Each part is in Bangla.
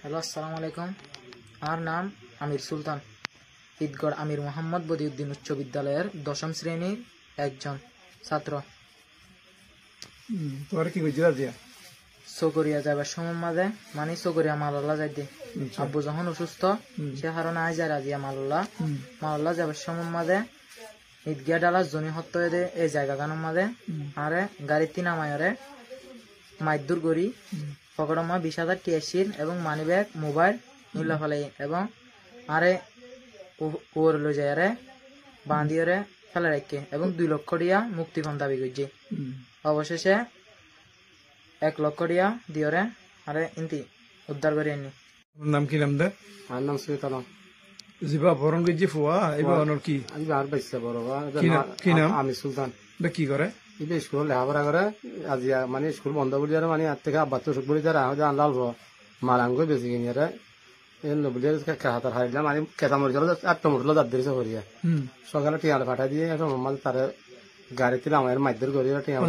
হ্যালো, আসসালামু আলাইকুম। আমার নাম আমির সুলতান। ঈদগড় আমির মোহাম্মদ বদিউদ্দিন উচ্চ বিদ্যালয়ের ১০ম শ্রেণীর একজন ছাত্র। তোমার কি বুঝি রাজিয়া চকরিয়া যাবার সময় মাঝে মানে চকরিয়া মালাল্লা যাইতে আব্বু যখন অসুস্থ সে হারণে আই যায় রাজিয়া মালাল্লা যাবার সময় মাঝে ঈদগিয়া ডালা জনি হত্য দে এই জায়গা গানের মাঝে আরে গাড়িতে নামায়রে মাইদুর গড়ি পকেটমা ২০,০০০ টিএসির এবং মানি ব্যাগ মোবাইল নুল্লা ফেলাই এবং আরে ওর লো যায় রে বাঁধিয়ে ফেলে রাখে এবং ২ লক্ষ টিয়া মুক্তিপণ দাবি করছে। অবশেষে ১ লক্ষ টিয়া দিয়ে আরে ইন্তি উদ্ধার করে আনি। নাম কি নাম দে? আমার নাম সৈয়দ আলম। জিবা বরং গেজি ফুয়া এবার অনর কি আমি আর বাইসা বড় কি নাম? আমি সুলতান। কি করে ইবে স্কুল লেখাপড়া করে আজি মানে স্কুল বন্ধ করে যারা মানে আর থেকে আব্বা তো সুখ বলে যারা আমাদের আনলাল মারাঙ্গই বেশি কিনে রে বলে হাতার হারিলাম মানে কেতা মরে গেল ৮টা মোটরলো দাঁত দিয়েছে করিয়া সকালে টিয়ালে পাঠাই দিয়ে মাঝে তারা গাড়িতে আমার মাইদের করিয়া টিয়া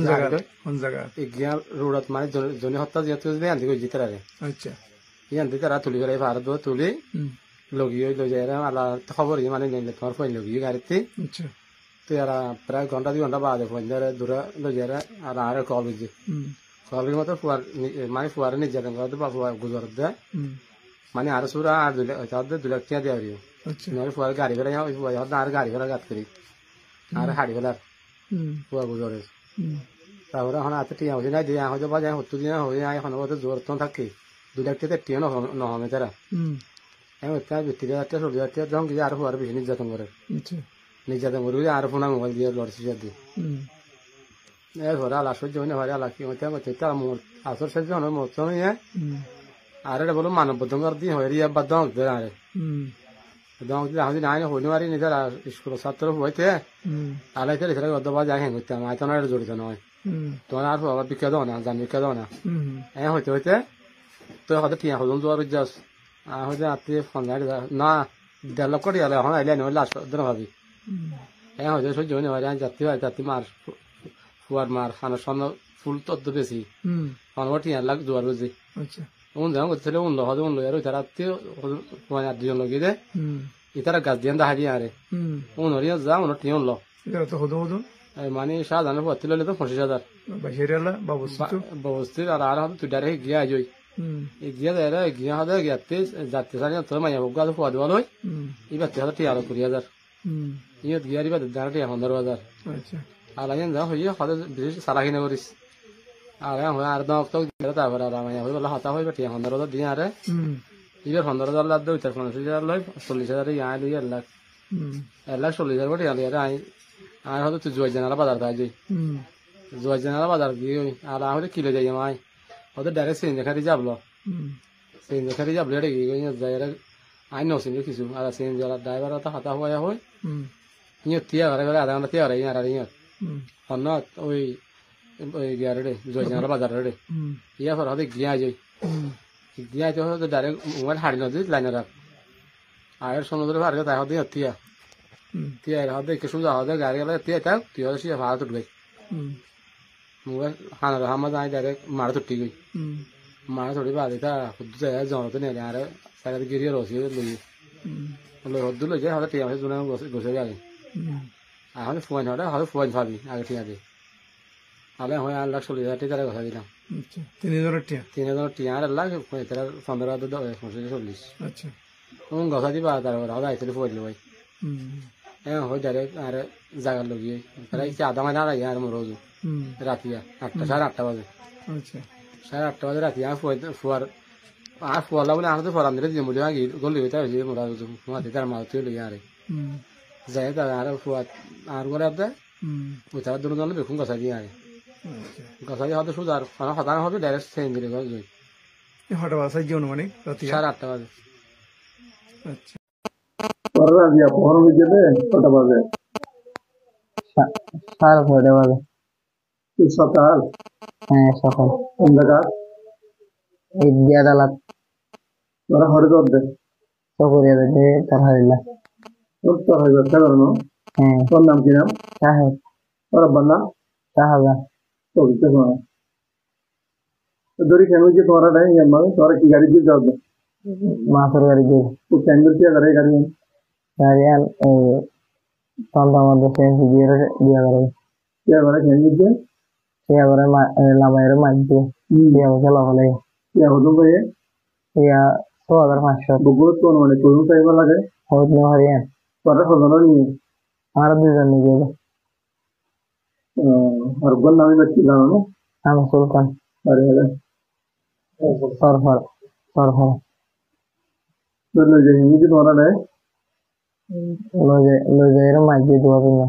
কোন জায়গা গিয়া রোডত মানে জনি হত্যা যেহেতু আনতে গই জিতে রে আচ্ছা আনতে তারা তুলি করে ভারত তুলি লগিয়ে লই যায় আল্লাহ খবর মানে নিলে তোমার ফোন লগিয়ে গাড়িতে আচ্ছা তো এরা প্রায় ঘন্টা ২ ঘন্টা বাদে ফোন ধরে দূরে লই যায় আর আর কল বুঝি কলের মতো ফুয়ার মানে ফুয়ারে নির্যাতন করতে বা ফুয়ার গুজর দেয় মানে আর সুরা আর ২ লাখ টাকা দেওয়া হইব ফুয়ার গাড়ি ফেলে আর গাড়ি ফেলা গাত করি আর হাড়ি ফেলার ফুয়া গুজরের তারপরে এখন হাতে টিয়া হয়েছে নাই দিয়ে হয়তো বা যায় ৭০ দিন হয়ে এখন হয়তো জোর তো থাকি ২ লাখ টাকা টিয়া নহমে তারা এখন ভিত্তি ৪০,০০০ টাকা যখন গিয়ে আর ফুয়ার বেশি নির্যাতন করে নির্যাতন করবি আর ফোনা মোবাইল দিয়ে লড়ছি দিয়ে এরপরে আলা সহ্য হইনি ভাই আলা কি হইতে হচ্ছে তার আসর সহ্য হন মত নিয়ে আর এটা বলো মানব বদ্ধঙ্কর দিয়ে হয়ে রিয়া বাদ দং ধরে আরে দং দিয়ে আমি নাই হইনি পারি নিজের স্কুল ছাত্র হইতে আলাইতে রেখে গদ্দ বা যায় হ্যাঁ করতে আমি তো না জড়িত নয় তোমার আর বাবা বিখ্যাত দাও না জানি বিখ্যাত দাও না হইতে হইতে তো হয়তো টিয়া হজন জোয়ার যাস হয়তো আত্মীয় ফোন না ১.৫ লক্ষ টিয়া এখন আইলে নয় লাস্ট ধরে ভাবি হয়তো সহ্য হইনি ভাই যাত্রী মার ফুয়ার মার খানার সামনে ফুল তত বেশি অনবর ৩ লাখ জোয়ার বুঝি যখন করছিল হয়তো আর ওই তারা আত্মীয় ৮ জন লগিয়ে দেয় ইতারা গাছ দিয়ে দাহাড়ি আরে উনরিয়া যা উনর টিয়া উনল মানে শাহজাহানের পর লইলে তো ২৫,০০০ ব্যবস্থিত আর আর হয়তো তুই ডাইরেক্ট গিয়া আজই গিয়া দেয় গিয়া হতে গিয়াতে যাতে সারি তোর মাইয়া বকা ফুয়া দেওয়া লই এবার হয়তো টিয়া ২০,০০০ ইয়ত গিয়ার এবার দাঁড়া টিয়া ১৫,০০০ আর আগে যা হইয়া হয়তো বেশি সারাখিনি করিস আর আর দম তারপরে আর মাইয়া হয়ে বলে হতা হয়ে টিয়া ১৫,০০০ দিয়ে আরে এবার ১৫,০০০ লাখ দেয় ৫০,০০০ লয় ৪০,০০০ ইয়া লই ১ লাখ ১,৪০,০০০ কোটি আলি আরে আর হয়তো তুই জয় জানালা বাজার তাই যাই জয় জানালা বাজার গিয়ে আর হয়তো কিলো যাই আমায় হয়তো ডাইরেক্ট সিন দেখারি যাবলো সিন দেখারি যাবলো এটা গিয়ে যাই আই নসিন কিছু আর সিন যারা ড্রাইভার হতা হতা হয়ে হয় ইয়ত তিয়া ঘরে ঘরে ০.৫ ঘন্টা তিয়া ঘরে আর ইয়ত অন্য ওই গিয়ার রে জয় জানালা বাজার রে ইয়া ফর হয়তো গিয়া যাই গিয়া তো হয়তো ডাইরেক্ট মোবাইল হাড়ি নদী লাইনে রাখ আয়ের সমুদ্রে ভার তাই হতে তিয়া তিয়া হতে কিছু যা হতে গাড়ি গেলে তিয়া তাক তুই হয়তো সে ভাড়া তুটবে মোবাইল হানার হামা যাই ডাইরেক্ট মারা তুটি গই মারা তুটি বাদে তা খুদ্দু যায় জনতে নেই আর সাইডে গিয়ে রসি লই হদ্দু লই যায় হয়তো টিয়া মাসে জুনে বসে যাবে এখন ফুয়াইন হলে হয়তো ফুয়াইন ভাবি আগে ঠিক আছে তাহলে হয় ১,৪০,০০০ টাকা কথা দিলাম ৩,০০০ টিয়া আর ১,০০,০০০ ১৫,০০০ ৪০ গছা দিবা তারপরে হয়তো আইসলে ফুয়াইল ভাই হয় ডাইরেক্ট আর জায়গার লগিয়ে তারা আধা মাইনা আর আর মরোজু রাতিয়া ৮টা ৮:৩০ বাজে ৮:৩০ বাজে রাতি আর ফুয়ার আর ফুয়ালা বলে আনতে ফরাম দিলে দিয়ে মুড়ি আগে গলি হইতে হয়েছে মোরা মাতি তার মাল তুই লই আরে যাই তারা আর ফুয়া আর করে আপনি ওই তারা দুজন বেকুন গছা দিয়ে আরে গছা দিয়ে হয়তো সুদার হতানো হবে ডাইরেক্ট সেন দিলে গজ যাই ৮টা বাজে অনুমানিক রাতি ৮:৩০ বাজে আচ্ছা কটা বাজে ৬:৩০ বাজে সকাল হ্যাঁ সকাল কোন জায়গা ঈদগিয়া ডালা তোরা হরে করবে চকরিয়া যাইতে তার হারিলা তোর হয়ে যাচ্ছে কারণ হ্যাঁ তোর নাম কি নাম সাহেব তোর আব্বার নাম শাহজাহান তোর দড়ি কেন যে তোরা নাই তোরা কি গাড়ি দিয়ে যাবে মাছের গাড়ি দিয়ে তো ক্যান্ডেল দিয়ে করে গাড়ি গাড়ি আন সন্ধ্যা মধ্যে সেন্সি দিয়ে দিয়া করে দিয়ে করে ক্যান্ডেল দিয়ে ইয়া করে লামাইয়ের মাছ দিয়ে ইয়া খেলা ফেলে দিয়ে হতো ভাই ইয়া 6500 বগুলো তো মানে কোন টাইম লাগে হত নো হারিয়ান তোরা হলো নিয়ে আর দুজন নিয়ে গেল আর বল নামে বাচ্চি জানো না আমি সুলতান আরে আরে সরফর সরফর বললো যে হিন্দি তোরা নেয় লজের মাছ দিয়ে দেওয়া কিনা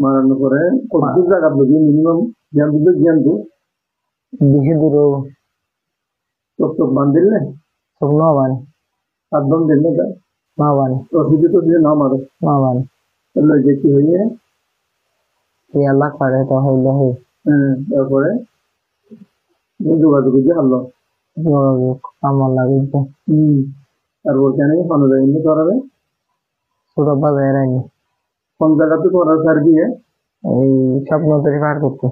মারানোর পরে কত জায়গা বুঝি মিনিমাম জ্ঞান তো বেশি দূর তো বান্ধিল না সব না বানে একদম দিল না না বানে তো হিন্দি তো দিয়ে না মারো না বানে বললো যে কি হয়ে ইয়া লাখ পারে তো হইল হই তারপরে যোগাযোগ দিয়ে হারলো যোগাযোগ আমার লাগিয়েছে আর ওখানে মানুষ এমনি করাবে ছোট বাজারে আইনি কোন জায়গাতে করার সার দিয়ে এই স্বপ্ন তৈরি পার করতে